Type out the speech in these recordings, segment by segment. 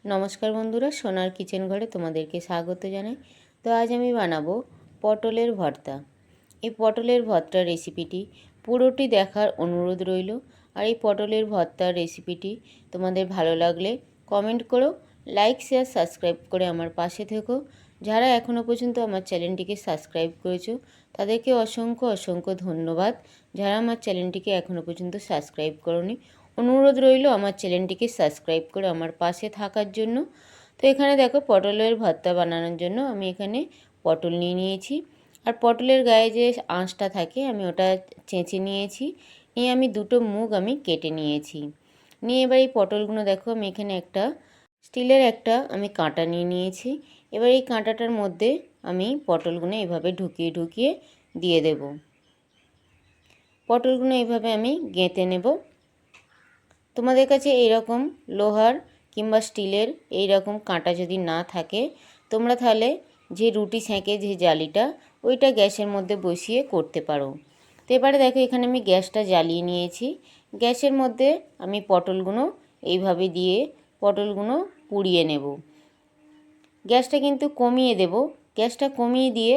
নমস্কার বন্ধুরা, সোনার কিচেন ঘরে তোমাদেরকে স্বাগত জানাই। তো আজ আমি বানাবো পটলের ভর্তা। এই পটলের ভর্তার রেসিপিটি পুরোটি দেখার অনুরোধ রইল। আর এই পটলের ভর্তার রেসিপিটি তোমাদের ভালো লাগলে কমেন্ট করো, লাইক শেয়ার সাবস্ক্রাইব করে আমার পাশে থেকো। যারা এখনও পর্যন্ত আমার চ্যানেলটিকে সাবস্ক্রাইব করেছো তাদেরকে অসংখ্য অসংখ্য ধন্যবাদ। যারা আমার চ্যানেলটিকে এখনও পর্যন্ত সাবস্ক্রাইব করোনি, অনুরোধ রইল আমার চ্যানেলটিকে সাবস্ক্রাইব করে আমার পাশে থাকার জন্য। তো এখানে দেখো, পটলের ভর্তা বানানোর জন্য আমি এখানে পটল নিয়ে নিয়েছি। আর পটলের গায়ে যে আঁশটা থাকে আমি ওটা চেঁচে নিয়েছি। নিয়ে আমি দুটো মুগ আমি কেটে নিয়েছি। নিয়ে এবার এই পটলগুলো দেখো, আমি এখানে একটা স্টিলের আমি কাঁটা নিয়ে নিয়েছি। এবার এই কাঁটাটার মধ্যে আমি পটলগুলো এইভাবে ঢুকিয়ে ঢুকিয়ে দিয়ে দেব। পটলগুলো এইভাবে আমি গেঁথে নেব। তোমাদের কাছে এইরকম লোহার কিংবা স্টিলের এইরকম কাঁটা যদি না থাকে, তোমরা তাহলে যে রুটি সেঁকে যে জালিটা ওইটা গ্যাসের মধ্যে বসিয়ে করতে পারো। তো এবারে দেখো, এখানে আমি গ্যাসটা জ্বালিয়ে নিয়েছি। গ্যাসের মধ্যে আমি পটলগুলো এইভাবে দিয়ে পটলগুলো পুড়িয়ে নেব। গ্যাসটা কিন্তু কমিয়ে দেব। গ্যাসটা কমিয়ে দিয়ে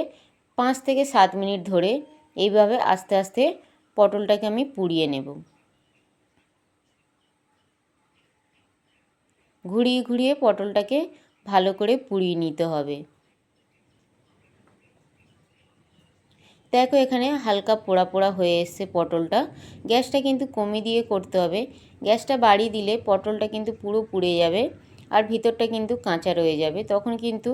5 থেকে 7 মিনিট ধরে এইভাবে আস্তে আস্তে পটলটাকে আমি পুড়িয়ে নেব। ঘুরিয়ে ঘুরিয়ে পটলটাকে ভালো করে পুড়িয়ে নিতে হবে। দেখো, এখানে হালকা পোড়া পোড়া হয়ে এসছে পটলটা। গ্যাসটা কিন্তু কমিয়ে দিয়ে করতে হবে। গ্যাসটা বাড়িয়ে দিলে পটলটা কিন্তু পুরো পুড়ে যাবে আর ভিতরটা কিন্তু কাঁচা রয়ে যাবে। তখন কিন্তু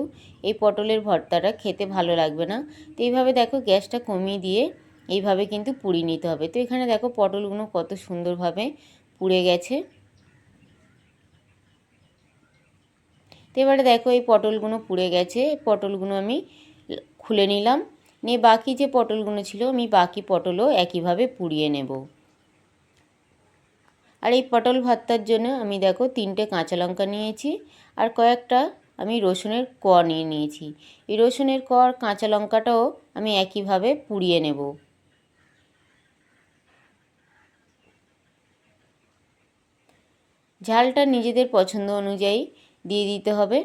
এই পটলের ভর্তাটা খেতে ভালো লাগবে না। তো এইভাবে দেখো, গ্যাসটা কমিয়ে দিয়ে এইভাবে কিন্তু পুড়িয়ে নিতে হবে। তো এখানে দেখো, পটলগুলো কত সুন্দরভাবে পুড়ে গেছে। তো এবারে দেখো, এই পটলগুলো পুড়ে গেছে। পটলগুলো আমি খুলে নিলাম। নিয়ে বাকি যে পটলগুলো ছিল আমি বাকি পটলও একইভাবে পুড়িয়ে নেব। আর এই পটল ভর্তার জন্য আমি দেখো 3টে কাঁচা লঙ্কা নিয়েছি আর কয়েকটা আমি রসুনের কোয়া নিয়ে নিয়েছি। এই রসুনের কোয়া আর কাঁচা লঙ্কাটাও আমি একইভাবে পুড়িয়ে নেব। ঝালটা নিজেদের পছন্দ অনুযায়ী দিয়ে দিতে হবে।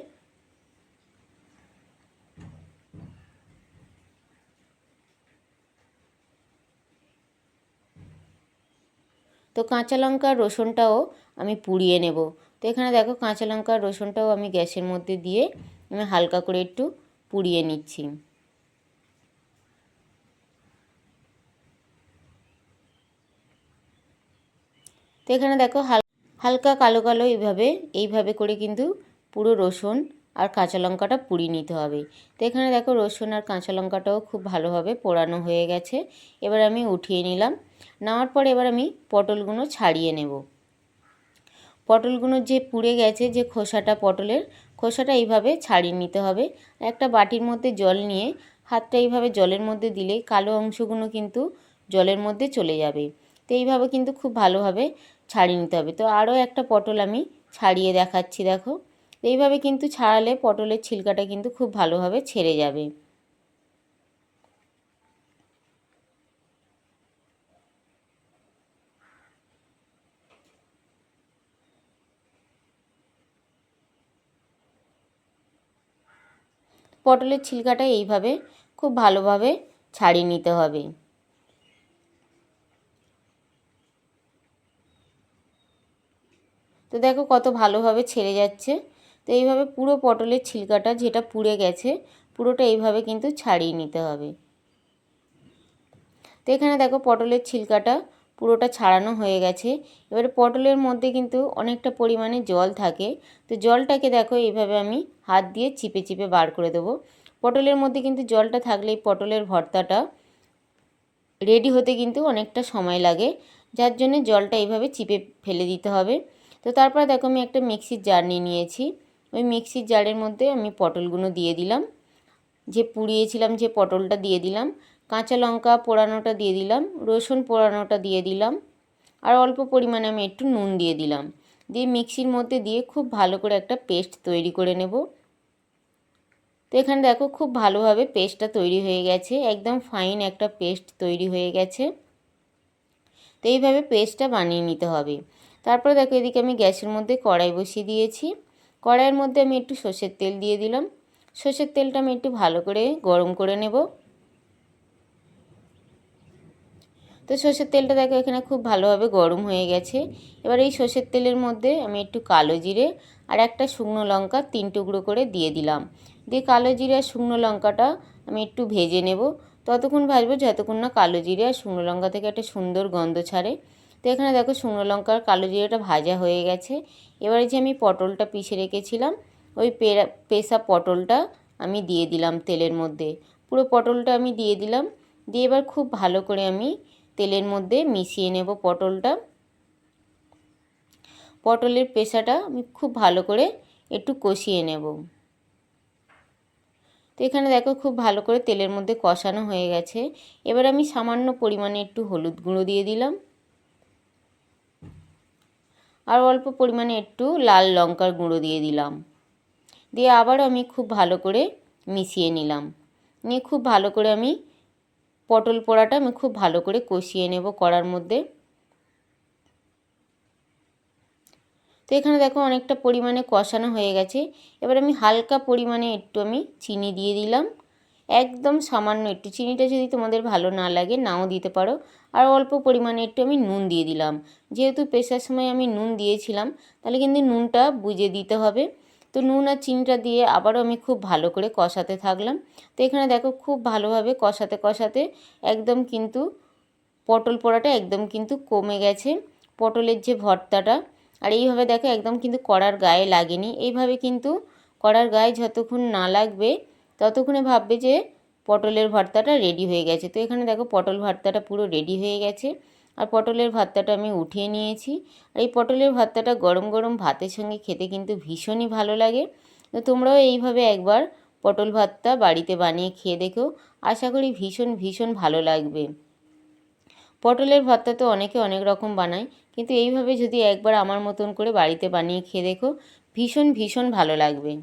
তো কাঁচা লঙ্কা রসুনটাও আমি পুড়িয়ে নেব। তো এখানে দেখো, কাঁচা লঙ্কা রসুনটাও আমি গ্যাসের মধ্যে দিয়ে আমি হালকা করে একটু পুড়িয়ে নিচ্ছি। তো এখানে দেখো, হালকা কালো কালো এইভাবে করে কিন্তু পুরো রসুন আর কাঁচা লঙ্কাটা পুড়িয়ে নিতে হবে। তো এখানে দেখো, রসুন আর কাঁচা লঙ্কাটাও খুব ভালোভাবে পোড়ানো হয়ে গেছে। এবার আমি উঠিয়ে নিলাম। নেওয়ার পর এবার আমি পটলগুলো ছাড়িয়ে নেব। পটলগুলো যে পুড়ে গেছে, যে খোসাটা, পটলের খোসাটা এইভাবে ছাড়িয়ে নিতে হবে। একটা বাটির মধ্যে জল নিয়ে হাতটা এইভাবে জলের মধ্যে দিলেই কালো অংশগুলো কিন্তু জলের মধ্যে চলে যাবে। তো এইভাবে কিন্তু খুব ভালোভাবে ছাড়িয়ে নিতে হবে। তো আরও একটা পটল আমি ছাড়িয়ে দেখাচ্ছি, দেখো। এইভাবে কিন্তু ছাড়ালে পটলের ছিলকাটা কিন্তু খুব ভালোভাবে ছেড়ে যাবে। পটলের ছিলকাটা এইভাবে খুব ভালোভাবে ছাড়িয়ে নিতে হবে। তো দেখো, কত ভালোভাবে ছেড়ে যাচ্ছে। তো এইভাবে পুরো পটলের ছিলকাটা যেটা পুড়ে গেছে পুরোটা এইভাবে কিন্তু ছাড়িয়ে নিতে হবে। তো এখানে দেখো, পটলের ছিলকাটা পুরোটা ছাড়ানো হয়ে গেছে। এবারে পটলের মধ্যে কিন্তু অনেকটা পরিমাণে জল থাকে। তো জলটাকে দেখো, এইভাবে আমি হাত দিয়ে চিপে চিপে বার করে দেবো। পটলের মধ্যে কিন্তু জলটা থাকলে এই পটলের ভর্তাটা রেডি হতে কিন্তু অনেকটা সময় লাগে, যার জন্য জলটা এইভাবে চিপে ফেলে দিতে হবে। তো তারপর দেখো, আমি একটা মিক্সির জার নিয়ে নিয়েছি। ওই মিক্সির জারের মধ্যে আমি পটলগুলো দিয়ে দিলাম, যে পুড়িয়েছিলাম যে পটলটা দিয়ে দিলাম, কাঁচা লঙ্কা পোড়ানোটা দিয়ে দিলাম, রসুন পোড়ানোটা দিয়ে দিলাম, আর অল্প পরিমাণে আমি একটু নুন দিয়ে দিলাম। দিয়ে মিক্সির মধ্যে দিয়ে খুব ভালো করে একটা পেস্ট তৈরি করে নেব। তো এখানে দেখো, খুব ভালোভাবে পেস্টটা তৈরি হয়ে গেছে, একদম ফাইন একটা পেস্ট তৈরি হয়ে গেছে। তো এইভাবে পেস্টটা বানিয়ে নিতে হবে। তারপরে দেখো, এদিকে আমি গ্যাসের মধ্যে কড়াই বসিয়ে দিয়েছি। কড়াইয়ের মধ্যে আমি একটু সর্ষের তেল দিয়ে দিলাম। সর্ষের তেলটা আমি একটু ভালো করে গরম করে নেব। তো সর্ষের তেলটা দেখো এখানে খুব ভালোভাবে গরম হয়ে গেছে। এবার এই সর্ষের তেলের মধ্যে আমি একটু কালো জিরে আর একটা শুকনো লঙ্কা 3 টুকরো করে দিয়ে দিলাম। দিয়ে কালো জিরে আর শুকনো লঙ্কাটা আমি একটু ভেজে নেব। ততক্ষণ ভাজবো যতক্ষণ না কালো জিরে আর শুকনো লঙ্কা থেকে একটা সুন্দর গন্ধ ছাড়ে। তো এখানে দেখো শুকনো লঙ্কা আর কালো জিরেটা ভাজা হয়ে গেছে। এবারে যে আমি পটলটা পিষে রেখেছিলাম ওই পেষা পটলটা আমি দিয়ে দিলাম তেলের মধ্যে। পুরো পটলটা আমি দিয়ে দিলাম। দিয়ে এবার খুব ভালো করে আমি তেলের মধ্যে মিশিয়ে নেব পটলটা। পটলের পেষাটা আমি খুব ভালো করে একটু কষিয়ে নেব। তো এখানে দেখো খুব ভালো করে তেলের মধ্যে কষানো হয়ে গেছে। এবার আমি সামান্য পরিমাণে একটু হলুদ গুঁড়ো দিয়ে দিলাম আর অল্প পরিমাণে একটু লাল লঙ্কার গুঁড়ো দিয়ে দিলাম। দিয়ে আবারও আমি খুব ভালো করে মিশিয়ে নিলাম। নিয়ে খুব ভালো করে আমি পটল পোড়াটা আমি খুব ভালো করে কষিয়ে নেব কড়ার মধ্যে। তো এখানে দেখো অনেকটা পরিমাণে কষানো হয়ে গেছে। এবার আমি হালকা পরিমাণে একটু আমি চিনি দিয়ে দিলাম, একদম সামান্য একটু। চিনিটা যদি তোমাদের ভালো না লাগে নাও দিতে পারো। আর অল্প পরিমাণে একটু আমি নুন দিয়ে দিলাম। যেহেতু পেশার সময় আমি নুন দিয়েছিলাম তাহলে কিন্তু নুনটা বুঝে দিতে হবে। তো নুন আর চিনিটা দিয়ে আবারও আমি খুব ভালো করে কষাতে থাকলাম। তো এখানে দেখো খুব ভালোভাবে কষাতে কষাতে একদম কিন্তু পটল পোড়াটা একদম কিন্তু কমে গেছে, পটলের যে ভর্তাটা। আর এইভাবে দেখো একদম কিন্তু কড়ার গায়ে লাগেনি। এইভাবে কিন্তু কড়ার গায়ে যতক্ষণ না লাগবে ততক্ষণে ভাববে যে পটলের ভর্তাটা রেডি হয়ে গেছে। তো এখানে দেখো পটল ভর্তাটা পুরো রেডি হয়ে গেছে। আর পটলের ভর্তাটা আমি উঠিয়ে নিয়েছি। আর এই পটলের ভর্তাটা গরম গরম ভাতের সঙ্গে খেতে কিন্তু ভীষণই ভালো লাগে। তো তোমরাও এইভাবে একবার পটল ভর্তা বাড়িতে বানিয়ে খেয়ে দেখো, আশা করি ভীষণ ভীষণ ভালো লাগবে। পটলের ভর্তা তো অনেকে অনেক রকম বানায়, কিন্তু এইভাবে যদি একবার আমার মতন করে বাড়িতে বানিয়ে খেয়ে দেখো ভীষণ ভীষণ ভালো লাগবে।